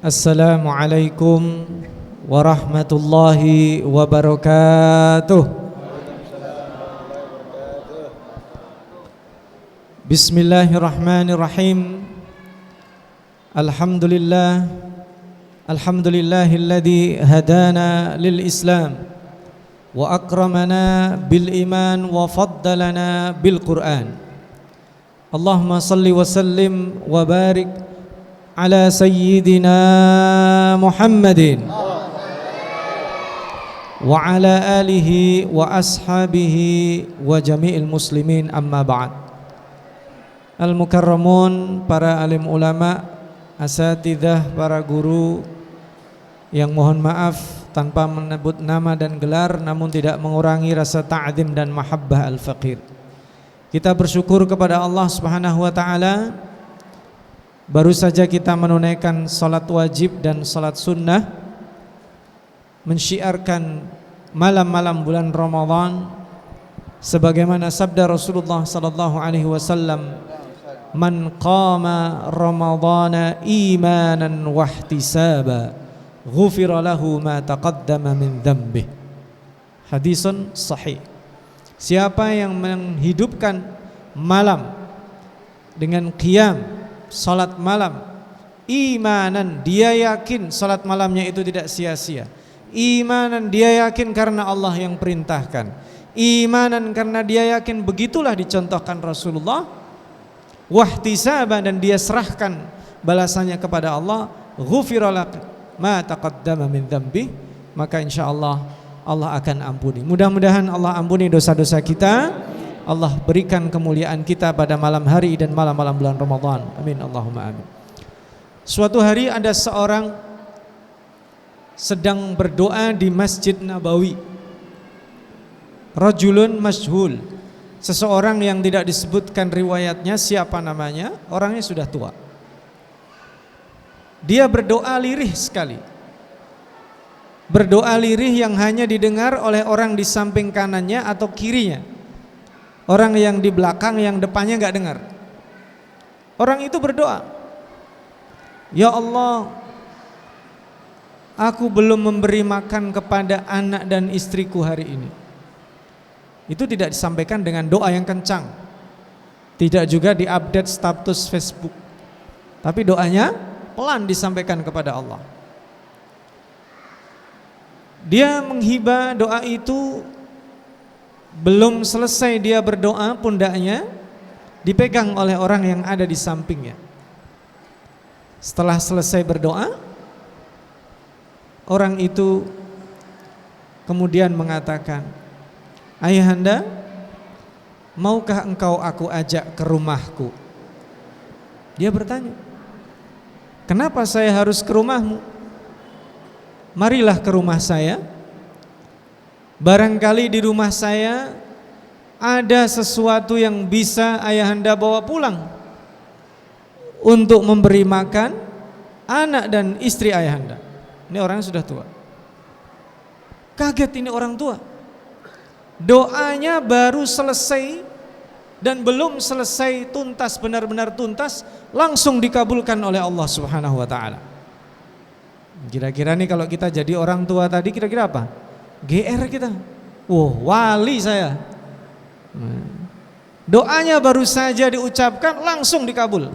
Assalamualaikum warahmatullahi wabarakatuh. Bismillahirrahmanirrahim. Alhamdulillahilladzi hadana lil Islam wa akramana bil iman wa faddalana bil Qur'an. Allahumma salli wa sallim wa barik ala sayyidina Muhammadin wa ala alihi wa ashabihi wa jami'il muslimin, amma ba'd. Al-mukarramun, para alim ulama, asatidzah, para guru yang mohon maaf tanpa menyebut nama dan gelar, namun tidak mengurangi rasa ta'zim dan mahabbah al-faqir. Kita bersyukur kepada Allah Subhanahu wa taala. Baru saja kita menunaikan salat wajib dan salat sunnah, mensyiarkan malam-malam bulan Ramadan sebagaimana sabda Rasulullah sallallahu alaihi wasallam, "Man qama ramadhana imanan wa ihtisaba, ghufira lahu ma taqaddama min dhanbihi." Hadisun sahih. Siapa yang menghidupkan malam dengan qiyam, salat malam, imanan, dia yakin salat malamnya itu tidak sia-sia. Imanan, dia yakin karena Allah yang perintahkan. Imanan, karena dia yakin begitulah dicontohkan Rasulullah. Wahtisaban, dan dia serahkan balasannya kepada Allah. Ghufira lahu ma taqaddama min dzambi, maka insyaallah Allah akan ampuni. Mudah-mudahan Allah ampuni dosa-dosa kita. Allah berikan kemuliaan kita pada malam hari dan malam-malam bulan Ramadan. Amin, Allahumma amin. Suatu hari ada seorang sedang berdoa di Masjid Nabawi. Rajulun masyhul, seseorang yang tidak disebutkan riwayatnya siapa namanya, orangnya sudah tua. Dia berdoa lirih sekali. Berdoa lirih yang hanya didengar oleh orang di samping kanannya atau kirinya. Orang yang di belakang, yang depannya gak dengar. Orang itu berdoa, "Ya Allah, aku belum memberi makan kepada anak dan istriku hari ini." Itu tidak disampaikan dengan doa yang kencang, tidak juga diupdate status Facebook, tapi doanya pelan disampaikan kepada Allah. Dia menghibah doa itu. Belum selesai dia berdoa, pundaknya dipegang oleh orang yang ada di sampingnya. Setelah selesai berdoa, orang itu kemudian mengatakan, "Ayahanda, maukah engkau aku ajak ke rumahku?" Dia bertanya, "Kenapa saya harus ke rumahmu? Marilah ke rumah saya. Barangkali di rumah saya ada sesuatu yang bisa ayahanda bawa pulang untuk memberi makan anak dan istri ayahanda." Ini orangnya sudah tua. Kaget ini orang tua. Doanya baru selesai dan belum selesai tuntas, benar-benar tuntas, langsung dikabulkan oleh Allah Subhanahu wa taala. Kira-kira nih kalau kita jadi orang tua tadi, kira-kira apa? GR kita. Wali saya. Doanya baru saja diucapkan langsung dikabul.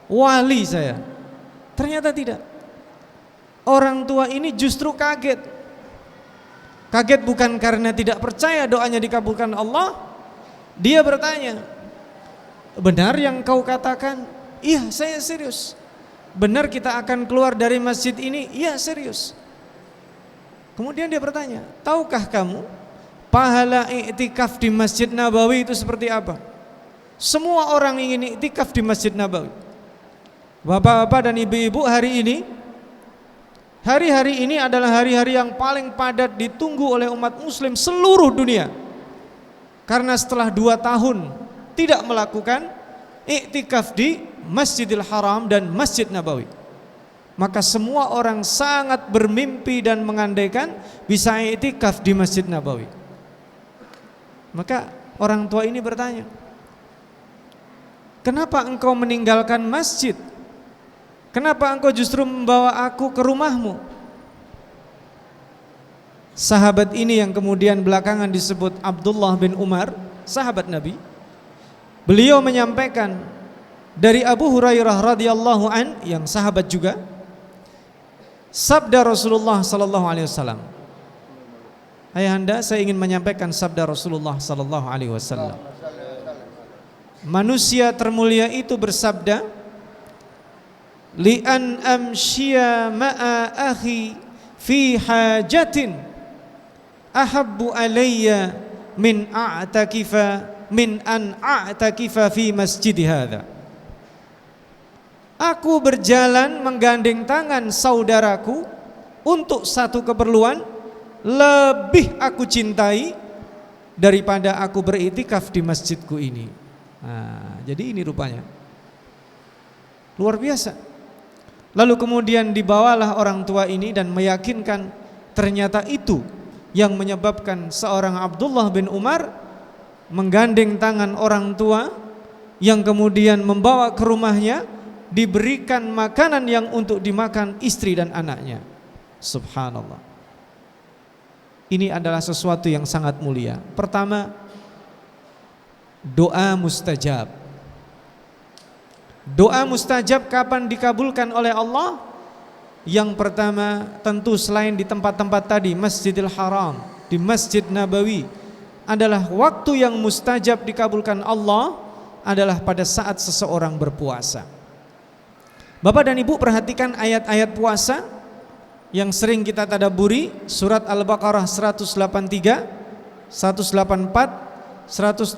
Wali saya. Ternyata tidak. Orang tua ini justru kaget. Kaget bukan karena tidak percaya doanya dikabulkan Allah. Dia bertanya, "Benar yang kau katakan?" "Iya, saya serius." "Benar kita akan keluar dari masjid ini?" "Iya, serius." Kemudian dia bertanya, "Tahukah kamu pahala iktikaf di Masjid Nabawi itu seperti apa?" Semua orang ingin iktikaf di Masjid Nabawi. Bapak-bapak dan ibu-ibu, hari-hari ini adalah hari-hari yang paling padat ditunggu oleh umat muslim seluruh dunia. Karena setelah 2 tahun tidak melakukan iktikaf di Masjidil Haram dan Masjid Nabawi, maka semua orang sangat bermimpi dan mengandaikan bisa iktikaf di Masjid Nabawi. Maka orang tua ini bertanya, "Kenapa engkau meninggalkan masjid? Kenapa engkau justru membawa aku ke rumahmu? Sahabat ini yang kemudian belakangan disebut Abdullah bin Umar, sahabat Nabi, beliau menyampaikan dari Abu Hurairah radhiyallahu an, yang sahabat juga, sabda Rasulullah sallallahu alaihi wasallam. Ayahanda, saya ingin menyampaikan sabda Rasulullah sallallahu alaihi wasallam. Manusia termulia itu bersabda, li an amshiya ma'a akhi fi hajatin ahabbu alayya min an a'takifa fi masjid hadha. Aku berjalan menggandeng tangan saudaraku untuk satu keperluan lebih aku cintai daripada aku beriktikaf di masjidku ini. Nah, jadi ini rupanya luar biasa. Lalu kemudian dibawalah orang tua ini dan meyakinkan ternyata itu yang menyebabkan seorang Abdullah bin Umar menggandeng tangan orang tua yang kemudian membawa ke rumahnya, diberikan makanan yang untuk dimakan istri dan anaknya. Subhanallah. Ini adalah sesuatu yang sangat mulia. Pertama, doa mustajab. Doa mustajab kapan dikabulkan oleh Allah? Yang pertama tentu selain di tempat-tempat tadi, Masjidil Haram, di Masjid Nabawi, adalah waktu yang mustajab dikabulkan Allah adalah pada saat seseorang berpuasa. Bapak dan Ibu perhatikan ayat-ayat puasa yang sering kita tadabburi, surat Al-Baqarah 183, 184, 185,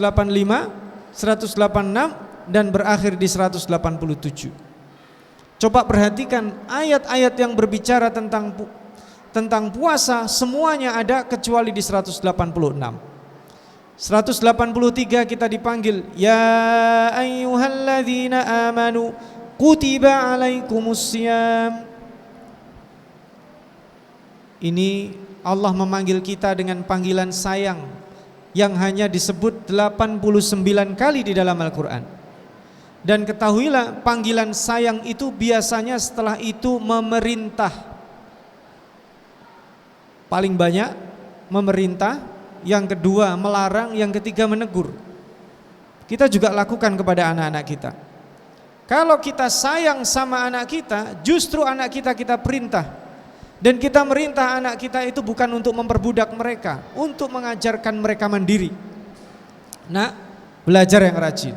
186 dan berakhir di 187. Coba perhatikan ayat-ayat yang berbicara tentang puasa, semuanya ada kecuali di 186. 183 kita dipanggil, ya ayyuhalladzina amanu kutiba alaikumussyam. Ini Allah memanggil kita dengan panggilan sayang yang hanya disebut 89 kali di dalam Al-Quran. Dan ketahuilah panggilan sayang itu biasanya setelah itu memerintah. Paling banyak memerintah, yang kedua melarang, yang ketiga menegur. Kita juga lakukan kepada anak-anak kita. Kalau kita sayang sama anak kita, justru anak kita perintah. Dan kita merintah anak kita itu bukan untuk memperbudak mereka, untuk mengajarkan mereka mandiri. Nah, belajar yang rajin.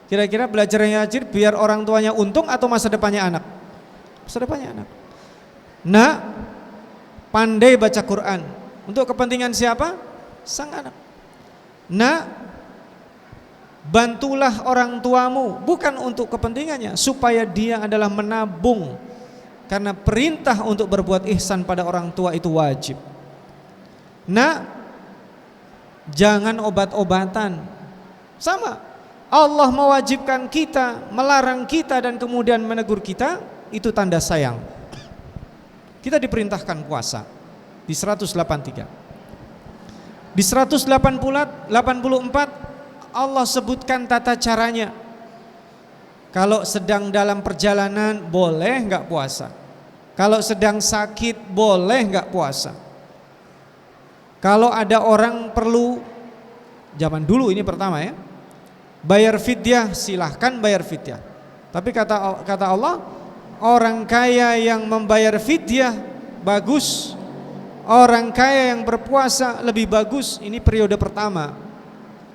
Kira-kira belajar yang rajin biar orang tuanya untung atau masa depannya anak? Masa depannya anak. Nah, pandai baca Quran. Untuk kepentingan siapa? Sang anak. Nah, bantulah orang tuamu bukan untuk kepentingannya, supaya dia adalah menabung. Karena perintah untuk berbuat ihsan pada orang tua itu wajib. Nah, jangan obat-obatan. Sama, Allah mewajibkan kita, melarang kita dan kemudian menegur kita, itu tanda sayang. Kita diperintahkan puasa di 183. Di 184 Allah sebutkan tata caranya. Kalau sedang dalam perjalanan boleh enggak puasa? Kalau sedang sakit boleh enggak puasa? Kalau ada orang perlu, zaman dulu ini pertama ya, bayar fidyah, silahkan bayar fidyah. Tapi kata Allah, orang kaya yang membayar fidyah bagus, orang kaya yang berpuasa lebih bagus. Ini periode pertama,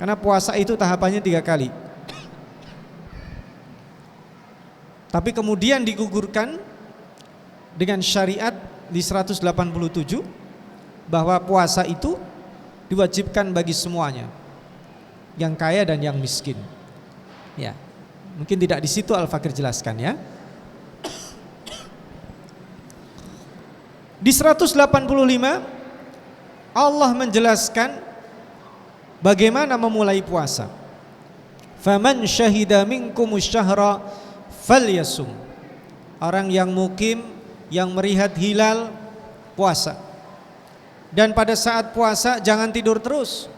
karena puasa itu tahapannya 3 kali. Tapi kemudian digugurkan dengan syariat di 187 bahwa puasa itu diwajibkan bagi semuanya, yang kaya dan yang miskin. Ya, mungkin tidak di situ Al-Fakir jelaskan ya. Di 185 Allah menjelaskan bagaimana memulai puasa. Faman syahida minkumus syahra falyasum. Orang yang mukim, yang melihat hilal, puasa. Dan pada saat puasa jangan tidur terus.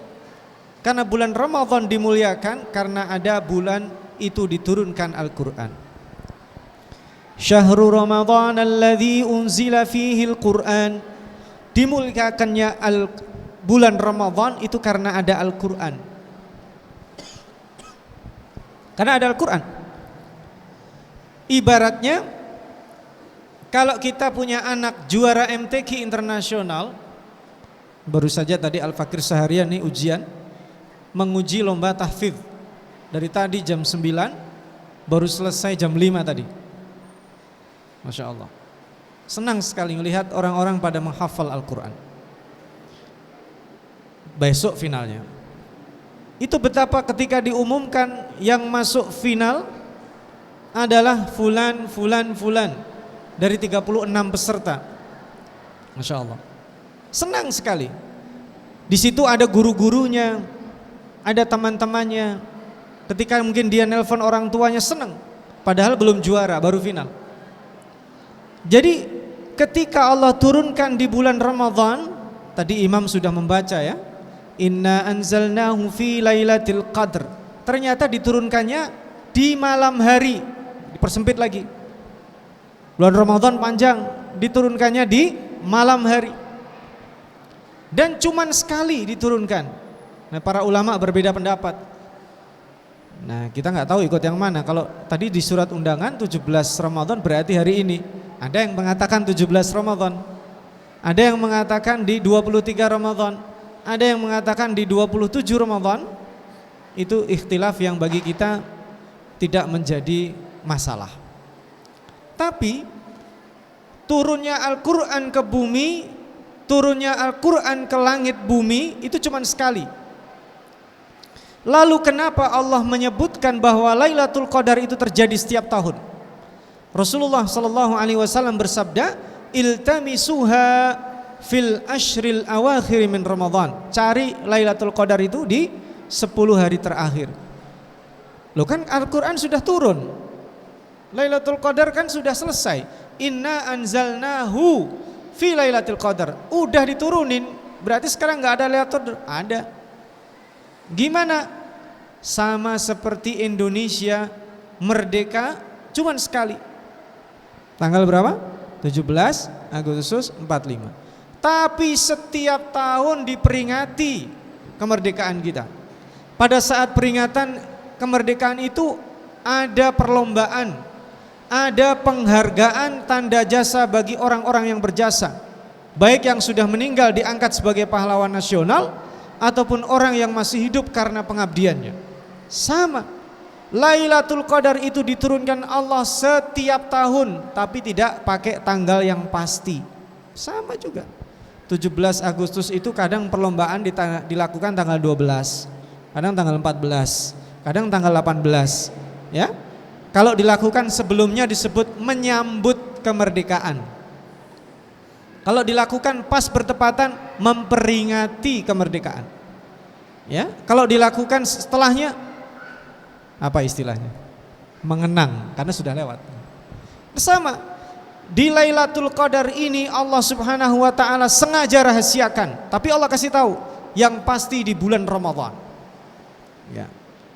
Karena bulan Ramadan dimuliakan karena ada bulan itu diturunkan Al-Quran. Syahrul Ramadan alladzi unzila fihi al-Qur'an. Dimuliakannya bulan Ramadan itu karena ada Al-Qur'an. Karena ada Al-Qur'an. Ibaratnya kalau kita punya anak juara MTQ internasional, baru saja tadi Al-Fakir seharian nih ujian, menguji lomba tahfidz. Dari tadi jam 9, baru selesai jam 5 tadi. Masya Allah. Senang sekali melihat orang-orang pada menghafal Al-Quran. Besok finalnya. Itu betapa ketika diumumkan yang masuk final adalah fulan dari 36 peserta. Masya Allah. Senang sekali. Di situ ada guru-gurunya, ada teman-temannya. Ketika mungkin dia nelpon orang tuanya, senang. Padahal belum juara, baru final. Jadi ketika Allah turunkan di bulan Ramadan, tadi imam sudah membaca ya, inna anzalnahu fi lailatul qadr. Ternyata diturunkannya di malam hari, dipersempit lagi. Bulan Ramadan panjang, diturunkannya di malam hari. Dan cuman sekali diturunkan. Nah, para ulama berbeda pendapat. Nah, kita nggak tahu ikut yang mana. Kalau tadi di surat undangan 17 Ramadan berarti hari ini. Ada yang mengatakan 17 Ramadan. Ada yang mengatakan di 23 Ramadan. Ada yang mengatakan di 27 Ramadan. Itu ikhtilaf yang bagi kita tidak menjadi masalah. Tapi turunnya Al-Quran ke bumi, turunnya Al-Quran ke langit bumi itu cuma sekali. Lalu kenapa Allah menyebutkan bahwa Lailatul Qadar itu terjadi setiap tahun? Rasulullah sallallahu alaihi wasallam bersabda, "Iltamisuha fil ashril awakhir min Ramadan." Cari Lailatul Qadar itu di 10 hari terakhir. Loh kan Al-Qur'an sudah turun. Lailatul Qadar kan sudah selesai. Inna anzalnahu fi Lailatul Qadar. Udah diturunin, berarti sekarang enggak ada Lailatul Qadar. Ada. Gimana? Sama seperti Indonesia merdeka cuman sekali. Tanggal berapa? 17 Agustus 45. Tapi setiap tahun diperingati kemerdekaan kita. Pada saat peringatan kemerdekaan itu ada perlombaan, ada penghargaan tanda jasa bagi orang-orang yang berjasa. Baik yang sudah meninggal diangkat sebagai pahlawan nasional ataupun orang yang masih hidup karena pengabdiannya. Sama. Lailatul Qadar itu diturunkan Allah setiap tahun, tapi tidak pakai tanggal yang pasti. Sama juga. 17 Agustus itu kadang perlombaan dilakukan tanggal 12, kadang tanggal 14, kadang tanggal 18, ya. Kalau dilakukan sebelumnya disebut menyambut kemerdekaan. Kalau dilakukan pas bertepatan memperingati kemerdekaan. Ya, kalau dilakukan setelahnya apa istilahnya? Mengenang, karena sudah lewat. Sama di Lailatul Qadar ini Allah Subhanahu wa taala sengaja rahasiakan, tapi Allah kasih tahu yang pasti di bulan Ramadan. Ya.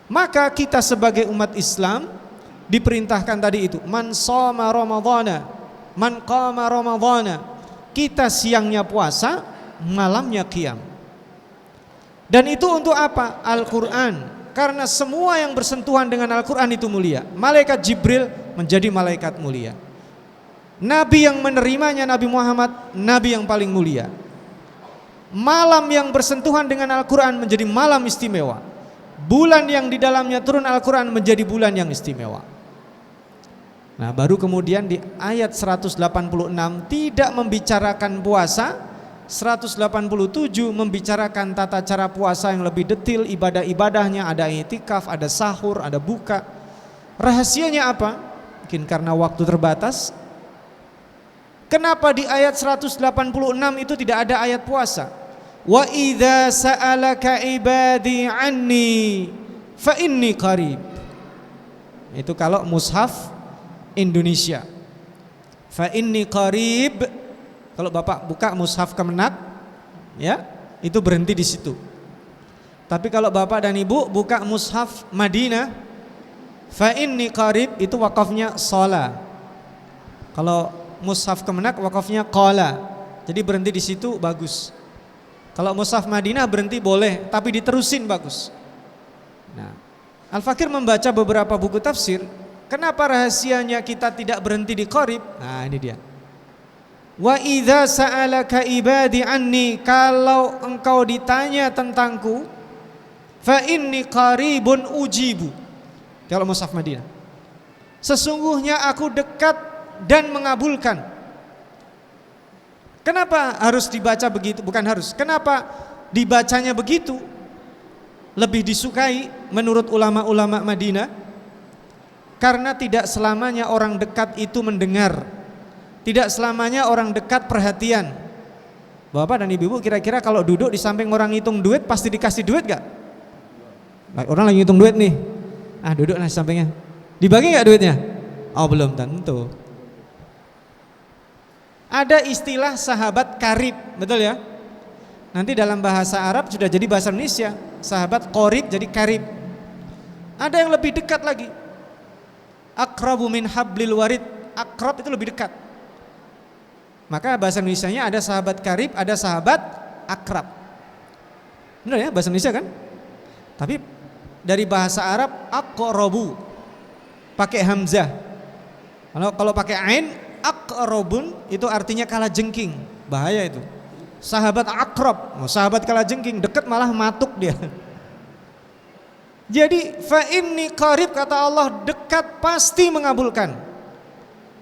Maka kita sebagai umat Islam diperintahkan tadi itu, man shoma ramadhana, man qama ramadhana. Kita siangnya puasa, malamnya qiyam. Dan itu untuk apa? Al-Qur'an. Karena semua yang bersentuhan dengan Al-Quran itu mulia. Malaikat Jibril menjadi malaikat mulia. Nabi yang menerimanya Nabi Muhammad, Nabi yang paling mulia. Malam yang bersentuhan dengan Al-Quran menjadi malam istimewa. Bulan yang di dalamnya turun Al-Quran menjadi bulan yang istimewa. Nah, baru kemudian di ayat 186 tidak membicarakan puasa, 187 membicarakan tata cara puasa yang lebih detail, ibadah-ibadahnya, ada i'tikaf, ada sahur, ada buka. Rahasianya apa? Mungkin karena waktu terbatas. Kenapa di ayat 186 itu tidak ada ayat puasa? Wa idza sa'alaka ibadi anni fa inni qarib. Itu kalau mushaf Indonesia. Fa inni qarib. Kalau Bapak buka mushaf Kemenak, ya, itu berhenti di situ. Tapi kalau Bapak dan Ibu buka mushaf Madinah, fa inni qarib, itu wakafnya shalah. Kalau mushaf Kemenak wakafnya qala. Jadi berhenti di situ bagus. Kalau mushaf Madinah berhenti boleh, tapi diterusin bagus. Nah, Al-Fakir membaca beberapa buku tafsir. Kenapa rahasianya kita tidak berhenti di qarib? Nah, ini dia. Wa idza sa'alaka ibadi anni, kalau engkau ditanya tentangku, fa inni qaribun ujibu. Kalau mushaf Madinah. Sesungguhnya aku dekat dan mengabulkan. Kenapa harus dibaca begitu? Bukan harus. Kenapa dibacanya begitu? Lebih disukai menurut ulama-ulama Madinah. Karena tidak selamanya orang dekat itu mendengar. Tidak selamanya orang dekat perhatian. Bapak dan ibu-ibu kira-kira kalau duduk di samping orang hitung duit pasti dikasih duit gak? Orang lagi hitung duit nih. Duduk di sampingnya. Dibagi gak duitnya? Oh, belum tentu. Ada istilah sahabat karib, betul ya? Nanti dalam bahasa Arab sudah jadi bahasa Indonesia. Sahabat qorib jadi karib. Ada yang lebih dekat lagi. Aqrabu min hablil warid. Akrab itu lebih dekat. Maka bahasa Indonesianya ada sahabat karib, ada sahabat akrab. Benar ya bahasa Indonesia kan? Tapi dari bahasa Arab aqrabu pakai hamzah. Kalau pakai ain aqrabun itu artinya kala jengking. Bahaya itu. Sahabat akrab, sahabat kala jengking, dekat malah matuk dia. Jadi fa inni qarib, kata Allah, dekat pasti mengabulkan.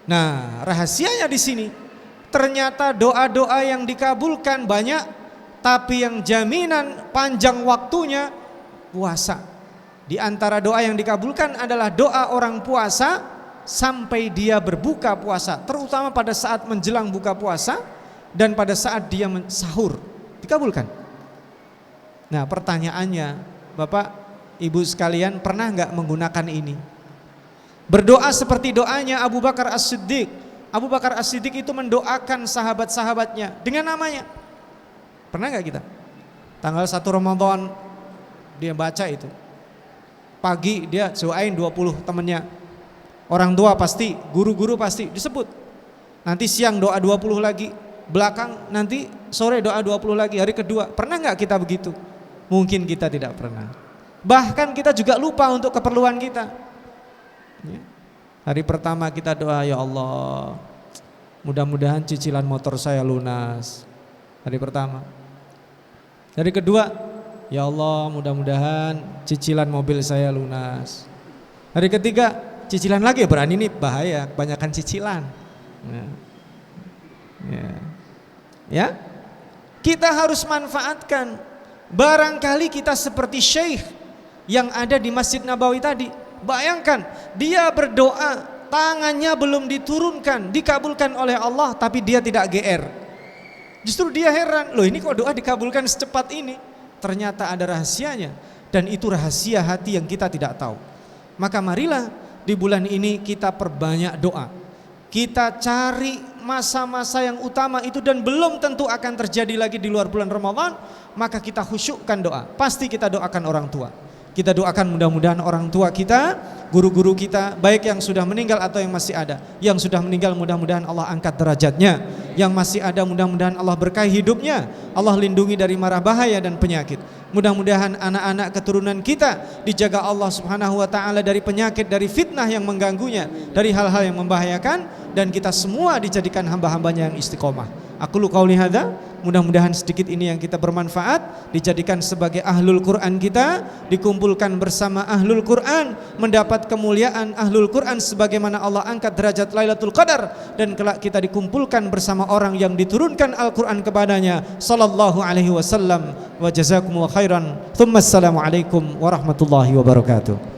Nah, rahasianya di sini. Ternyata doa-doa yang dikabulkan banyak, tapi yang jaminan panjang waktunya puasa. Di antara doa yang dikabulkan adalah doa orang puasa sampai dia berbuka puasa, terutama pada saat menjelang buka puasa dan pada saat dia sahur, dikabulkan. Nah, pertanyaannya, Bapak, Ibu sekalian, pernah nggak menggunakan ini? Berdoa seperti doanya Abu Bakar As-Siddiq. Abu Bakar As-Siddiq itu mendoakan sahabat-sahabatnya dengan namanya. Pernah nggak kita? Tanggal 1 Ramadan dia baca itu. Pagi dia doain 20 temennya. Orang tua pasti, guru-guru pasti disebut. Nanti siang doa 20 lagi, belakang nanti sore doa 20 lagi, hari kedua. Pernah nggak kita begitu? Mungkin kita tidak pernah. Bahkan kita juga lupa untuk keperluan kita. Hari pertama kita doa, ya Allah, mudah-mudahan cicilan motor saya lunas. Hari pertama. Hari kedua, ya Allah, mudah-mudahan cicilan mobil saya lunas. Hari ketiga, cicilan lagi, berani nih, bahaya, kebanyakan cicilan. Ya, kita harus manfaatkan. Barangkali kita seperti syekh yang ada di Masjid Nabawi tadi. Bayangkan, dia berdoa, tangannya belum diturunkan, dikabulkan oleh Allah, tapi dia tidak GR. Justru dia heran, loh ini kok doa dikabulkan secepat ini? Ternyata ada rahasianya, dan itu rahasia hati yang kita tidak tahu. Maka marilah di bulan ini kita perbanyak doa. Kita cari masa-masa yang utama itu, dan belum tentu akan terjadi lagi di luar bulan Ramadan. Maka kita khusyukkan doa. Pasti kita doakan orang tua. Kita doakan mudah-mudahan orang tua kita, guru-guru kita, baik yang sudah meninggal atau yang masih ada. Yang sudah meninggal mudah-mudahan Allah angkat derajatnya. Yang masih ada mudah-mudahan Allah berkahi hidupnya. Allah lindungi dari mara bahaya dan penyakit. Mudah-mudahan anak-anak keturunan kita dijaga Allah Subhanahu wa taala dari penyakit, dari fitnah yang mengganggunya, dari hal-hal yang membahayakan, dan kita semua dijadikan hamba-hambanya yang istiqomah. Aku lu qauli hadza, mudah-mudahan sedikit ini yang kita bermanfaat, dijadikan sebagai ahlul Quran kita, dikumpulkan bersama ahlul Quran, mendapat kemuliaan ahlul Quran sebagaimana Allah angkat derajat Lailatul Qadar, dan kelak kita dikumpulkan bersama orang yang diturunkan Al-Quran kepadanya sallallahu alaihi wasallam. Wa jazakumullahu khairan. Tsumma assalamu alaikum warahmatullahi wabarakatuh.